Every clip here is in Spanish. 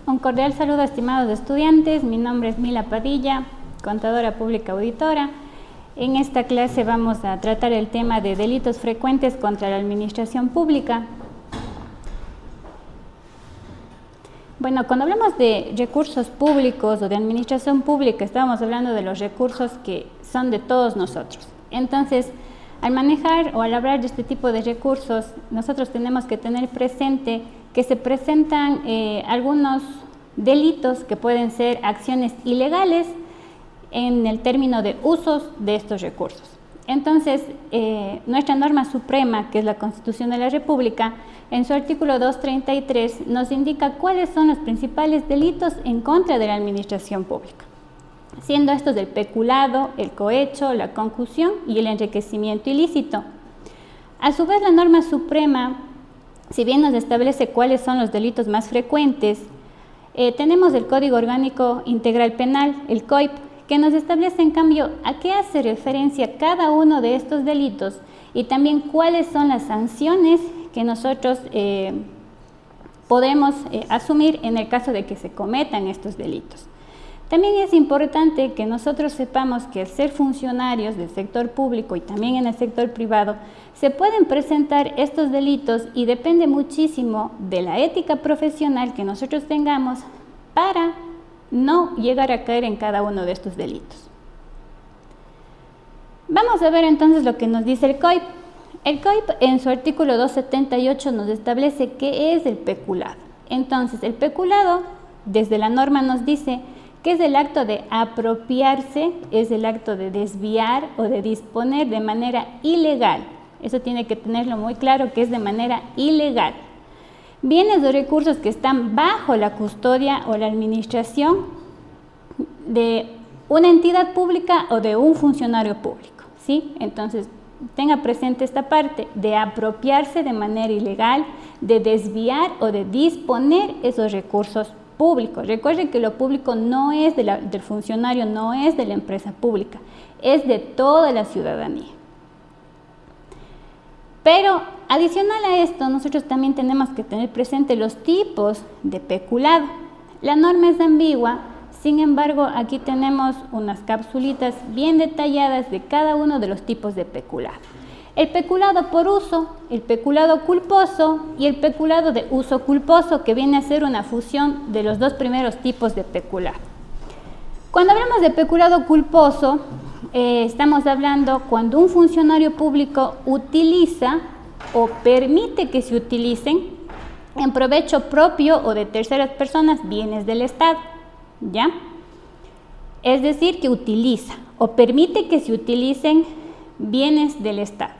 Un cordial saludo, estimados estudiantes. Mi nombre es Mila Padilla, contadora pública auditora. En esta clase vamos a tratar el tema de delitos frecuentes contra la administración pública. Bueno, cuando hablamos de recursos públicos o de administración pública, estamos hablando de los recursos que son de todos nosotros. Entonces, al manejar o al hablar de este tipo de recursos, nosotros tenemos que tener presente que se presentan algunos delitos que pueden ser acciones ilegales en el término de usos de estos recursos. Entonces, nuestra norma suprema, que es la Constitución de la República, en su artículo 233 nos indica cuáles son los principales delitos en contra de la administración pública, siendo estos el peculado, el cohecho, la concusión y el enriquecimiento ilícito. A su vez, la norma suprema, si bien nos establece cuáles son los delitos más frecuentes, tenemos el Código Orgánico Integral Penal, el COIP, que nos establece en cambio a qué hace referencia cada uno de estos delitos y también cuáles son las sanciones que nosotros podemos asumir en el caso de que se cometan estos delitos. También es importante que nosotros sepamos que al ser funcionarios del sector público y también en el sector privado, se pueden presentar estos delitos y depende muchísimo de la ética profesional que nosotros tengamos para no llegar a caer en cada uno de estos delitos. Vamos a ver entonces lo que nos dice el COIP. El COIP en su artículo 278 nos establece qué es el peculado. Entonces, el peculado, desde la norma nos dice que es el acto de apropiarse, es el acto de desviar o de disponer de manera ilegal. Eso tiene que tenerlo muy claro, que es de manera ilegal. Bienes o recursos que están bajo la custodia o la administración de una entidad pública o de un funcionario público, ¿sí? Entonces, tenga presente esta parte de apropiarse de manera ilegal, de desviar o de disponer esos recursos públicos. Recuerden que lo público no es del funcionario, no es de la empresa pública, es de toda la ciudadanía. Pero adicional a esto, nosotros también tenemos que tener presente los tipos de peculado. La norma es ambigua, sin embargo, aquí tenemos unas capsulitas bien detalladas de cada uno de los tipos de peculado. El peculado por uso, el peculado culposo y el peculado de uso culposo, que viene a ser una fusión de los dos primeros tipos de peculado. Cuando hablamos de peculado culposo, estamos hablando cuando un funcionario público utiliza o permite que se utilicen en provecho propio o de terceras personas bienes del Estado, ¿ya? Es decir, que utiliza o permite que se utilicen bienes del Estado.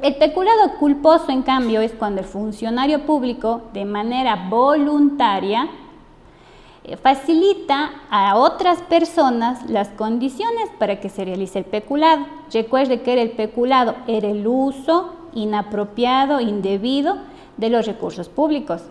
El peculado culposo, en cambio, es cuando el funcionario público, de manera voluntaria, facilita a otras personas las condiciones para que se realice el peculado. Recuerde que el peculado era el uso inapropiado, indebido de los recursos públicos.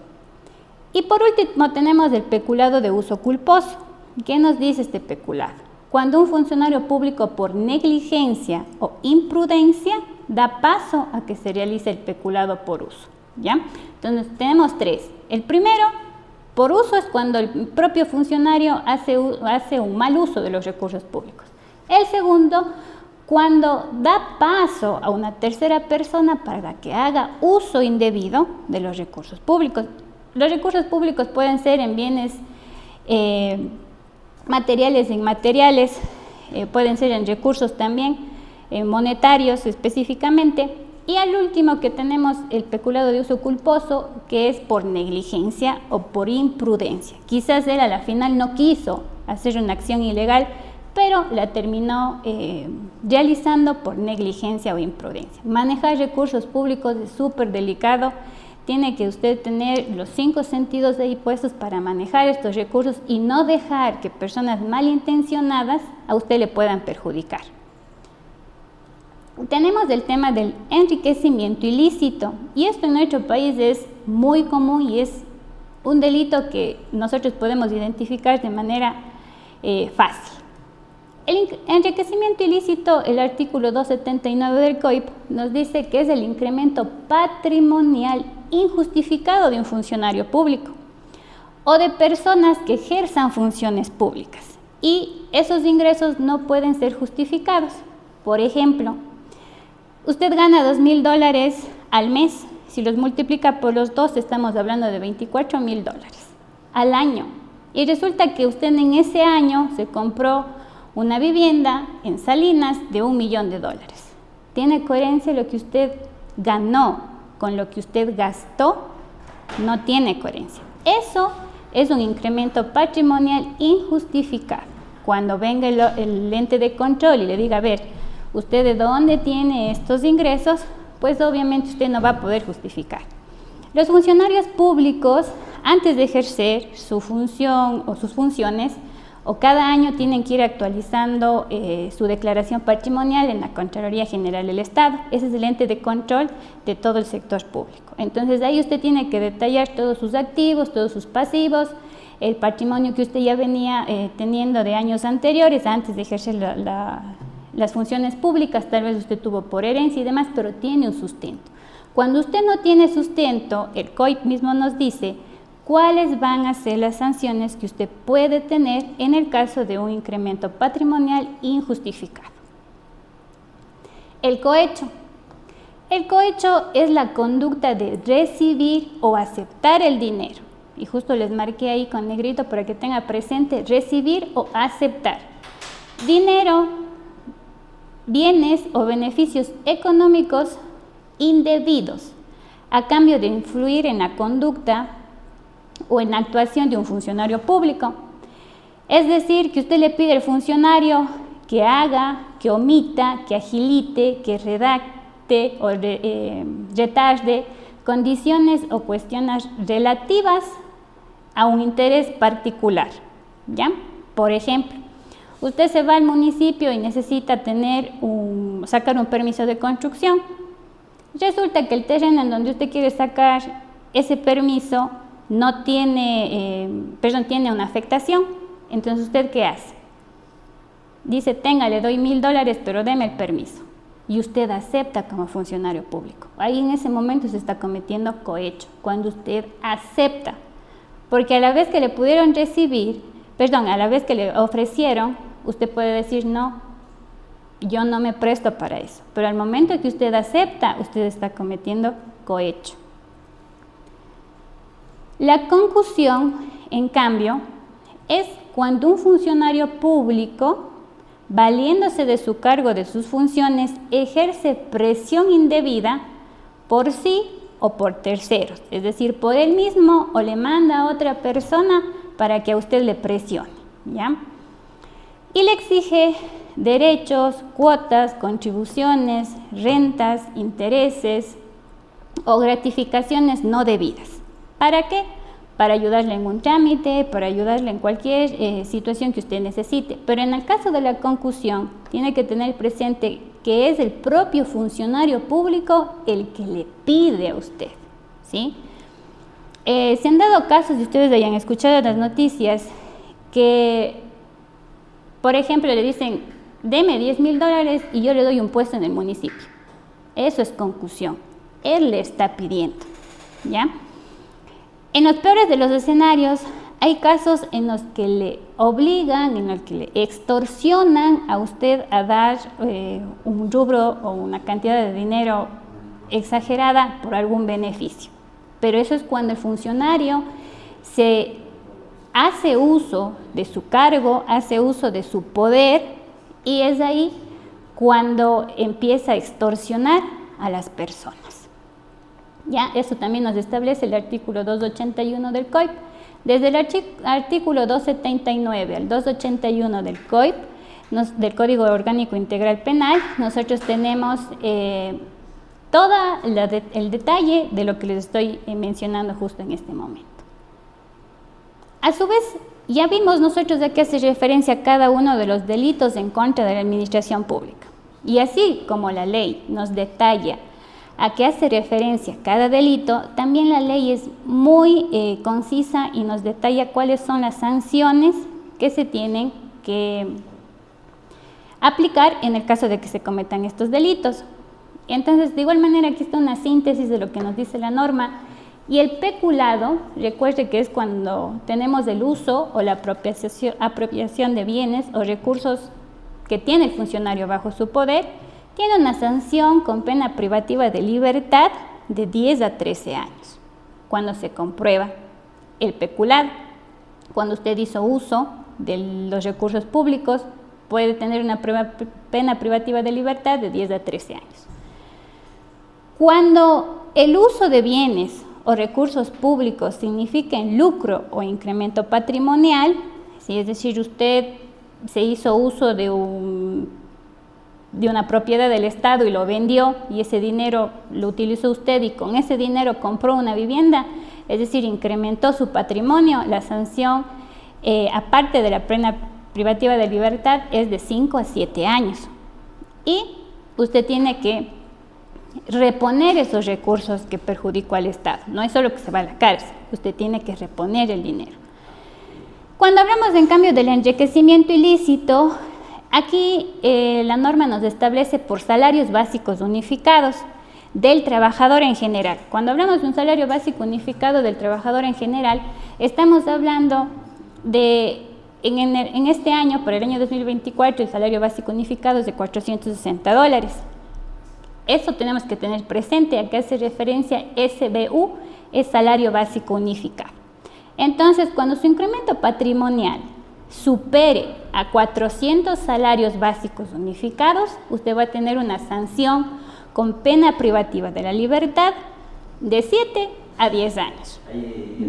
Y por último tenemos el peculado de uso culposo. ¿Qué nos dice este peculado? Cuando un funcionario público por negligencia o imprudencia da paso a que se realice el peculado por uso, ¿ya? Entonces tenemos tres. El primero, por uso, es cuando el propio funcionario hace un mal uso de los recursos públicos. El segundo, cuando da paso a una tercera persona para que haga uso indebido de los recursos públicos. Los recursos públicos pueden ser en bienes materiales e inmateriales, pueden ser en recursos también, monetarios específicamente. Y al último que tenemos el peculado de uso culposo, que es por negligencia o por imprudencia. Quizás él a la final no quiso hacer una acción ilegal, pero la terminó realizando por negligencia o imprudencia. Manejar recursos públicos es súper delicado. Tiene que usted tener los 5 sentidos ahí puestos para manejar estos recursos y no dejar que personas malintencionadas a usted le puedan perjudicar. Tenemos el tema del enriquecimiento ilícito, y esto en nuestro país es muy común y es un delito que nosotros podemos identificar de manera fácil. El enriquecimiento ilícito, el artículo 279 del COIP, nos dice que es el incremento patrimonial injustificado de un funcionario público o de personas que ejerzan funciones públicas. Y esos ingresos no pueden ser justificados. Por ejemplo, usted gana $2,000 al mes. Si los multiplica por los 2, estamos hablando de $24,000 al año. Y resulta que usted en ese año se compró una vivienda en Salinas de $1 millón. ¿Tiene coherencia lo que usted ganó con lo que usted gastó? No tiene coherencia. Eso es un incremento patrimonial injustificado. Cuando venga el ente de control y le diga, a ver, ¿usted de dónde tiene estos ingresos? Pues obviamente usted no va a poder justificar. Los funcionarios públicos, antes de ejercer su función o sus funciones, o cada año tienen que ir actualizando su declaración patrimonial en la Contraloría General del Estado. Ese es el ente de control de todo el sector público. Entonces ahí usted tiene que detallar todos sus activos, todos sus pasivos, el patrimonio que usted ya venía teniendo de años anteriores, antes de ejercer las funciones públicas. Tal vez usted tuvo por herencia y demás, pero tiene un sustento. Cuando usted no tiene sustento, el COIP mismo nos dice cuáles van a ser las sanciones que usted puede tener en el caso de un incremento patrimonial injustificado. El cohecho. El cohecho es la conducta de recibir o aceptar el dinero. Y justo les marqué ahí con negrito para que tenga presente recibir o aceptar. Dinero, bienes o beneficios económicos indebidos a cambio de influir en la conducta o en la actuación de un funcionario público. Es decir, que usted le pide al funcionario que haga, que omita, que agilite, que redacte o retarde condiciones o cuestiones relativas a un interés particular, ¿ya? Por ejemplo, usted se va al municipio y necesita sacar un permiso de construcción. Resulta que el terreno en donde usted quiere sacar ese permiso tiene una afectación. Entonces, ¿usted qué hace? Dice, le doy $1,000, pero deme el permiso. Y usted acepta como funcionario público. Ahí en ese momento se está cometiendo cohecho, cuando usted acepta. Porque a la vez que le pudieron a la vez que le ofrecieron, usted puede decir, no, yo no me presto para eso. Pero al momento que usted acepta, usted está cometiendo cohecho. La concusión, en cambio, es cuando un funcionario público, valiéndose de su cargo, de sus funciones, ejerce presión indebida por sí o por terceros, es decir, por él mismo o le manda a otra persona para que a usted le presione, ¿ya? Y le exige derechos, cuotas, contribuciones, rentas, intereses o gratificaciones no debidas. ¿Para qué? Para ayudarle en un trámite, para ayudarle en cualquier situación que usted necesite. Pero en el caso de la concusión, tiene que tener presente que es el propio funcionario público el que le pide a usted, ¿sí? Se han dado casos, y ustedes hayan escuchado en las noticias, que, por ejemplo, le dicen, deme $10,000 y yo le doy un puesto en el municipio. Eso es concusión. Él le está pidiendo, ¿ya? En los peores de los escenarios, hay casos en los que le obligan, en los que le extorsionan a usted a dar un rubro o una cantidad de dinero exagerada por algún beneficio. Pero eso es cuando el funcionario se hace uso de su cargo, hace uso de su poder, y es ahí cuando empieza a extorsionar a las personas. Ya, eso también nos establece el artículo 281 del COIP. Desde el artículo 279 al 281 del COIP, del Código Orgánico Integral Penal, nosotros tenemos todo el detalle de lo que les estoy mencionando justo en este momento. A su vez, ya vimos nosotros a qué hace referencia cada uno de los delitos en contra de la administración pública. Y así como la ley nos detalla a qué hace referencia cada delito, también la ley es muy concisa y nos detalla cuáles son las sanciones que se tienen que aplicar en el caso de que se cometan estos delitos. Entonces, de igual manera, aquí está una síntesis de lo que nos dice la norma, Y el peculado, recuerde que es cuando tenemos el uso o la apropiación de bienes o recursos que tiene el funcionario bajo su poder, tiene una sanción con pena privativa de libertad de 10 a 13 años, cuando se comprueba el peculado. Cuando usted hizo uso de los recursos públicos, puede tener una pena privativa de libertad de 10 a 13 años. Cuando el uso de bienes o recursos públicos signifiquen lucro o incremento patrimonial, ¿sí? Es decir, usted se hizo uso de una propiedad del Estado y lo vendió y ese dinero lo utilizó usted y con ese dinero compró una vivienda, es decir, incrementó su patrimonio, la sanción, aparte de la pena privativa de libertad, es de 5 a 7 años. Y usted tiene que reponer esos recursos que perjudicó al Estado. No es solo que se va a la cárcel, usted tiene que reponer el dinero. Cuando hablamos en cambio del enriquecimiento ilícito, aquí la norma nos establece por salarios básicos unificados del trabajador en general. Cuando hablamos de un salario básico unificado del trabajador en general, estamos hablando de, en este año, por el año 2024, el salario básico unificado es de $460. Eso tenemos que tener presente, a qué hace referencia SBU, es salario básico unificado. Entonces, cuando su incremento patrimonial supere a 400 salarios básicos unificados, usted va a tener una sanción con pena privativa de la libertad de 7 a 10 años.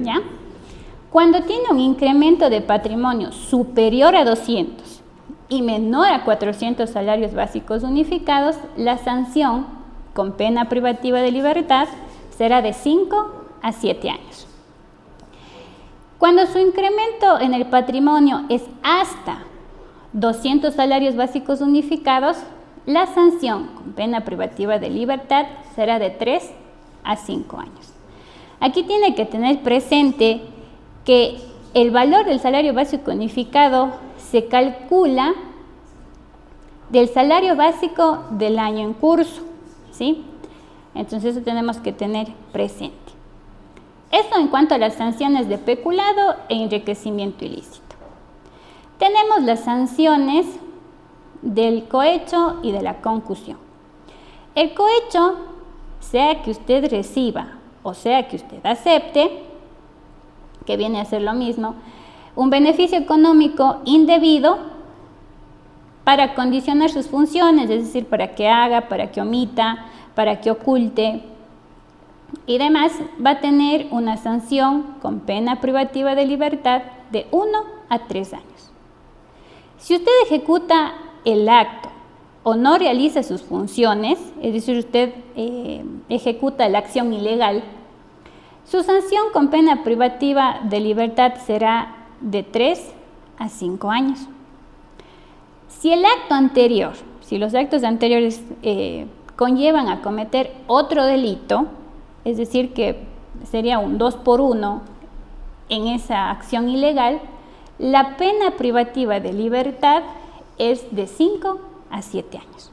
¿Ya? Cuando tiene un incremento de patrimonio superior a 200 y menor a 400 salarios básicos unificados, la sanción con pena privativa de libertad será de 5 a 7 años. Cuando su incremento en el patrimonio es hasta 200 salarios básicos unificados, la sanción con pena privativa de libertad será de 3 a 5 años. Aquí tiene que tener presente que el valor del salario básico unificado se calcula del salario básico del año en curso, ¿sí? Entonces eso tenemos que tener presente. Esto en cuanto a las sanciones de peculado e enriquecimiento ilícito. Tenemos las sanciones del cohecho y de la concusión. El cohecho, sea que usted reciba o sea que usted acepte, que viene a ser lo mismo, un beneficio económico indebido para condicionar sus funciones, es decir, para que haga, para que omita, para que oculte y demás, va a tener una sanción con pena privativa de libertad de 1 a 3 años. Si usted ejecuta el acto o no realiza sus funciones, es decir, usted ejecuta la acción ilegal, su sanción con pena privativa de libertad será de 3 a 5 años. Si el acto anterior, si los actos anteriores conllevan a cometer otro delito, es decir, que sería un 2 por 1 en esa acción ilegal, la pena privativa de libertad es de 5 a 7 años.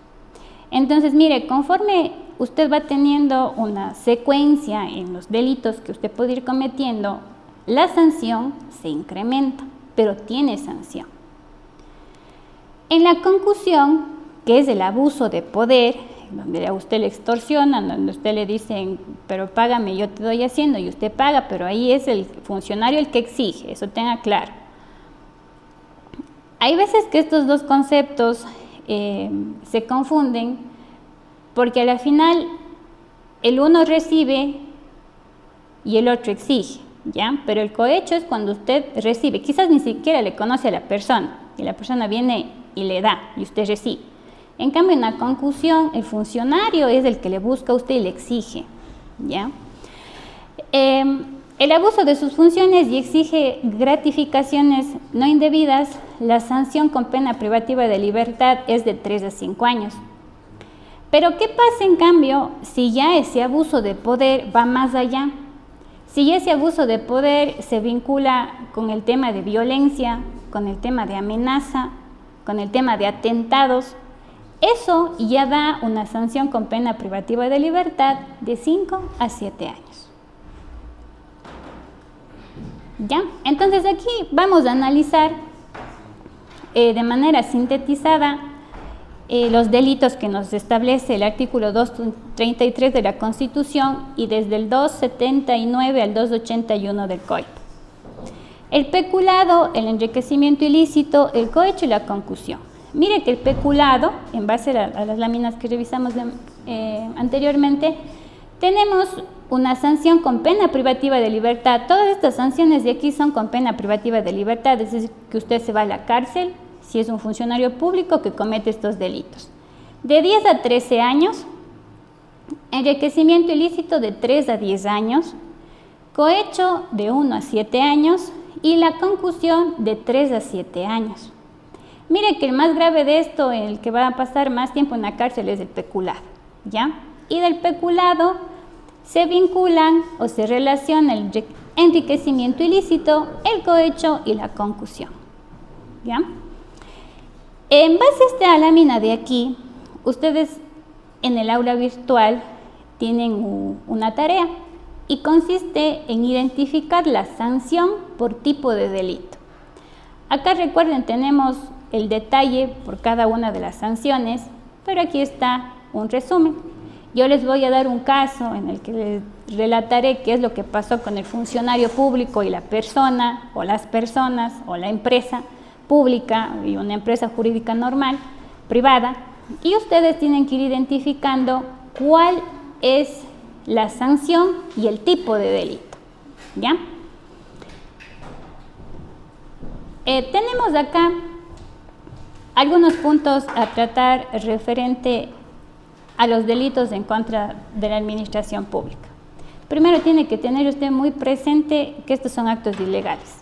Entonces, mire, conforme usted va teniendo una secuencia en los delitos que usted puede ir cometiendo, la sanción se incrementa, pero tiene sanción. En la concusión, que es el abuso de poder, donde a usted le extorsionan, donde usted le dicen, pero págame, yo te doy haciendo, y usted paga, pero ahí es el funcionario el que exige, eso tenga claro. Hay veces que estos dos conceptos se confunden porque a la final el uno recibe y el otro exige, ¿ya? Pero el cohecho es cuando usted recibe, quizás ni siquiera le conoce a la persona, y la persona viene y le da, y usted recibe. En cambio, en la concusión, el funcionario es el que le busca a usted y le exige, ¿ya? El abuso de sus funciones y exige gratificaciones no indebidas, la sanción con pena privativa de libertad es de 3 a 5 años. Pero ¿qué pasa en cambio si ya ese abuso de poder va más allá? Si ese abuso de poder se vincula con el tema de violencia, con el tema de amenaza, con el tema de atentados, eso ya da una sanción con pena privativa de libertad de 5 a 7 años. ¿Ya? Entonces aquí vamos a analizar de manera sintetizada los delitos que nos establece el artículo 233 de la Constitución y desde el 279 al 281 del COIP. El peculado, el enriquecimiento ilícito, el cohecho y la concusión. Mire que el peculado, en base a las láminas que revisamos anteriormente, tenemos una sanción con pena privativa de libertad. Todas estas sanciones de aquí son con pena privativa de libertad, es decir, que usted se va a la cárcel si es un funcionario público que comete estos delitos. De 10 a 13 años, enriquecimiento ilícito de 3 a 10 años, cohecho de 1 a 7 años y la concusión de 3 a 7 años. Mire que el más grave de esto, el que va a pasar más tiempo en la cárcel, es el peculado, ¿ya? Y del peculado se vinculan o se relaciona el enriquecimiento ilícito, el cohecho y la concusión, ¿ya? En base a esta lámina de aquí, ustedes en el aula virtual tienen una tarea y consiste en identificar la sanción por tipo de delito. Acá recuerden, tenemos el detalle por cada una de las sanciones, pero aquí está un resumen. Yo les voy a dar un caso en el que les relataré qué es lo que pasó con el funcionario público y la persona, o las personas, o la empresa pública y una empresa jurídica normal, privada, y ustedes tienen que ir identificando cuál es la sanción y el tipo de delito, ¿ya? Tenemos acá algunos puntos a tratar referente a los delitos en contra de la administración pública. Primero tiene que tener usted muy presente que estos son actos ilegales.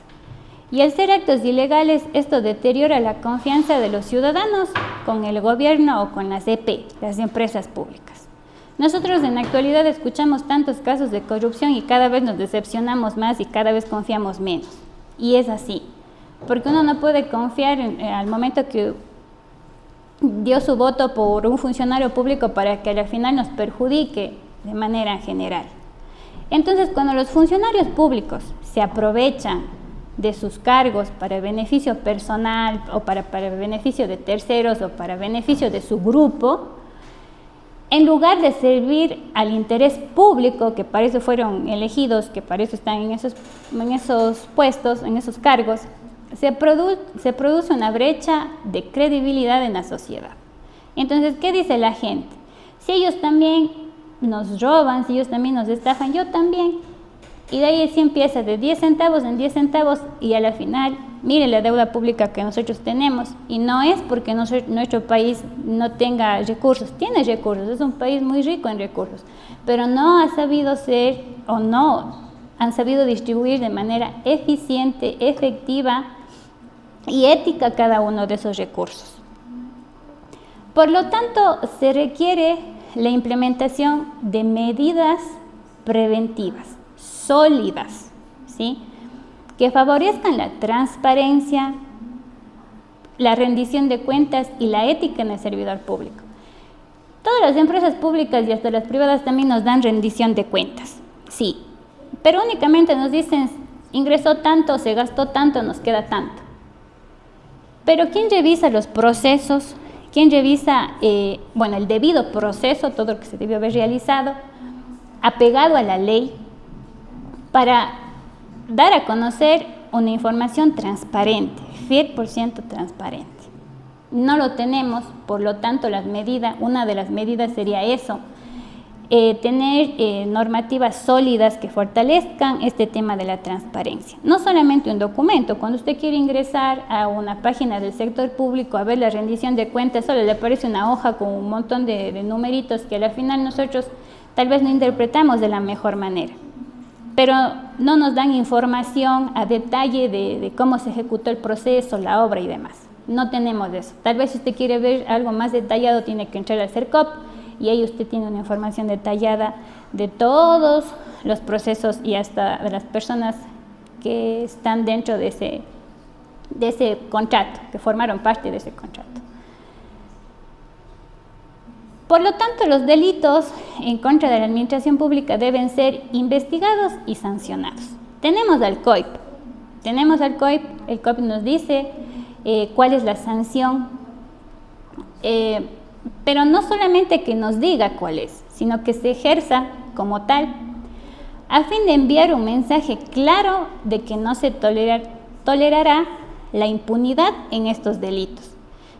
Y al ser actos ilegales, esto deteriora la confianza de los ciudadanos con el gobierno o con las EP, las empresas públicas. Nosotros en la actualidad escuchamos tantos casos de corrupción y cada vez nos decepcionamos más y cada vez confiamos menos. Y es así, porque uno no puede confiar al momento que dio su voto por un funcionario público para que al final nos perjudique de manera general. Entonces, cuando los funcionarios públicos se aprovechan de sus cargos para beneficio personal o para beneficio de terceros o para beneficio de su grupo, en lugar de servir al interés público, que para eso fueron elegidos, que para eso están en esos puestos, en esos cargos, se produce una brecha de credibilidad en la sociedad. Entonces, ¿qué dice la gente? Si ellos también nos roban, si ellos también nos estafan, yo también. Y de ahí sí empieza de 10 centavos en 10 centavos y a la final, mire la deuda pública que nosotros tenemos. Y no es porque nuestro país no tenga recursos, tiene recursos, es un país muy rico en recursos, pero no ha sabido ser o no han sabido distribuir de manera eficiente, efectiva y ética cada uno de esos recursos. Por lo tanto, se requiere la implementación de medidas preventivas sólidas, ¿sí?, que favorezcan la transparencia, la rendición de cuentas y la ética en el servidor público. Todas las empresas públicas y hasta las privadas también nos dan rendición de cuentas, sí, pero únicamente nos dicen ingresó tanto, se gastó tanto, nos queda tanto. Pero ¿quién revisa los procesos? ¿Quién revisa el debido proceso, todo lo que se debió haber realizado, apegado a la ley, para dar a conocer una información transparente, 100% transparente? No lo tenemos, por lo tanto una de las medidas sería eso, tener normativas sólidas que fortalezcan este tema de la transparencia. No solamente un documento, cuando usted quiere ingresar a una página del sector público a ver la rendición de cuentas, solo le aparece una hoja con un montón de numeritos que al final nosotros tal vez no interpretamos de la mejor manera, pero no nos dan información a detalle de cómo se ejecutó el proceso, la obra y demás. No tenemos eso. Tal vez si usted quiere ver algo más detallado, tiene que entrar al CERCOP y ahí usted tiene una información detallada de todos los procesos y hasta de las personas que están dentro de ese contrato, que formaron parte de ese contrato. Por lo tanto, los delitos en contra de la administración pública deben ser investigados y sancionados. Tenemos al COIP. tenemos al COIP, el COIP nos dice cuál es la sanción, pero no solamente que nos diga cuál es, sino que se ejerza como tal, a fin de enviar un mensaje claro de que no se tolerará la impunidad en estos delitos.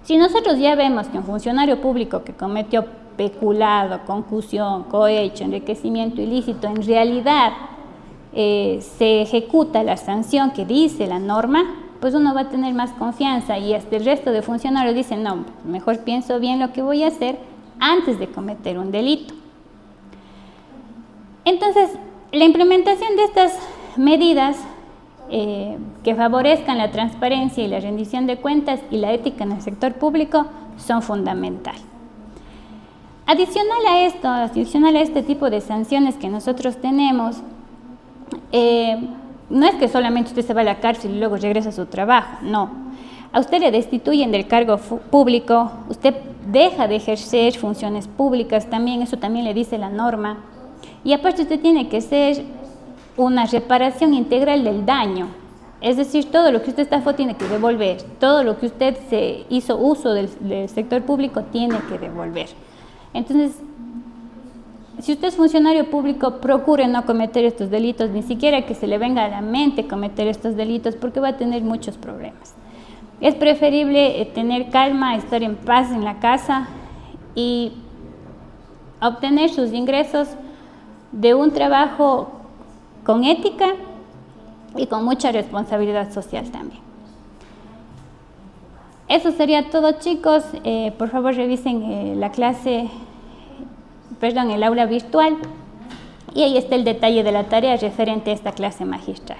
Si nosotros ya vemos que un funcionario público que cometió peculado, concusión, cohecho, enriquecimiento ilícito, en realidad se ejecuta la sanción que dice la norma, pues uno va a tener más confianza y hasta el resto de funcionarios dicen, no, mejor pienso bien lo que voy a hacer antes de cometer un delito. Entonces, la implementación de estas medidas que favorezcan la transparencia y la rendición de cuentas y la ética en el sector público son fundamentales. Adicional a este tipo de sanciones que nosotros tenemos, no es que solamente usted se va a la cárcel y luego regresa a su trabajo, no. A usted le destituyen del cargo público, usted deja de ejercer funciones públicas también, eso también le dice la norma. Y aparte usted tiene que hacer una reparación integral del daño. Es decir, todo lo que usted estafó tiene que devolver, todo lo que usted se hizo uso del sector público tiene que devolver. Entonces, si usted es funcionario público, procure no cometer estos delitos, ni siquiera que se le venga a la mente cometer estos delitos, porque va a tener muchos problemas. Es preferible tener calma, estar en paz en la casa y obtener sus ingresos de un trabajo con ética y con mucha responsabilidad social también. Eso sería todo, chicos. Por favor, revisen el aula virtual y ahí está el detalle de la tarea referente a esta clase magistral.